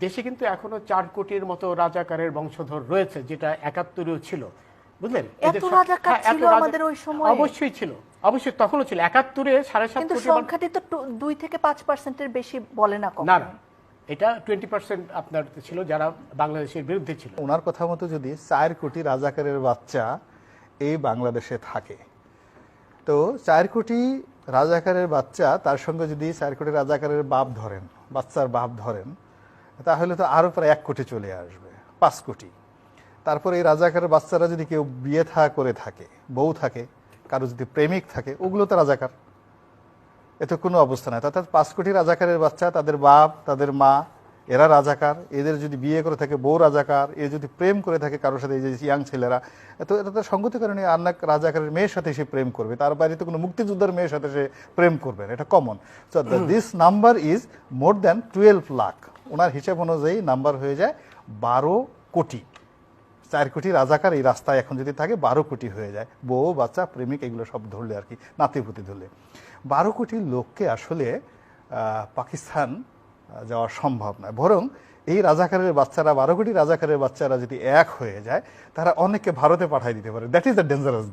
দেশে কিন্তু এখনো 4 কোটির মতো রাজাকারের বংশধর রয়েছে, যেটা 71-এও ছিল, বুঝলেন? এত রাজাকার ছিল আমাদের ওই সময়? অবশ্যই ছিল, অবশ্যই তখনও ছিল। 71-এ 7.5 কিন্তু কোটি। সংখ্যাটি তো 2 থেকে 5%-এর বেশি বলে না কখনো। না না, এটা 20% আপনার ছিল যারা বাংলাদেশের বিরুদ্ধে ছিল। ওনার কথা মতো যদি 4 কোটি রাজাকারের বাচ্চা এই বাংলাদেশে থাকে, তো 4 কোটি রাজাকারের বাচ্চা, তার সঙ্গে যদি 4 কোটি রাজাকারের বাপ ধরেন, বাচ্চার বাপ ধরেন, তাহলে তো আরো প্রায় 1 কোটি চলে আসবে, 5 কোটি। তারপরে এই রাজাকারের বাচ্চারা যদি কেউ বিয়ে করে থাকে, বউ থাকে, কারো যদি প্রেমিক থাকে, ওগুলো তো রাজাকার। এত কোনো অবস্থা নাই। অর্থাৎ 5 কোটি রাজাকারের বাচ্চা, তাদের বাপ, তাদের মা, এরা রাজাকার। এদের যদি বিয়ে করে থাকে বউ রাজাকার, এ যদি প্রেম করে থাকে কারোর সাথে, এই যে ইয়াং ছেলেরা, তো এটা তো সঙ্গতি কারণে আর রাজাকারের মেয়ের সাথে সে প্রেম করবে, তার বাড়িতে কোনো মুক্তিযোদ্ধার মেয়ের সাথে সে প্রেম করবে, এটা common. So this number is more than 12 lakh. ওনার হিসাব অনুযায়ী নাম্বার হয়ে যায় 12 কোটি। 4 কোটি রাজাকার এই রাস্তায় এখন যদি থাকে 12 কোটি হয়ে যায়, বউ, বাচ্চা, প্রেমিক, এগুলো সব ধরলে আর কি, নাতিপুতি ধরলে 12 কোটি লোককে আসলে পাকিস্তান যাওয়া সম্ভব নয়। বরং এই রাজাকারের বাচ্চারা, 12 কোটি রাজাকারের বাচ্চারা যদি এক হয়ে যায়, তারা অনেককে ভারতে পাঠিয়ে দিতে পারে। That is the dangerous.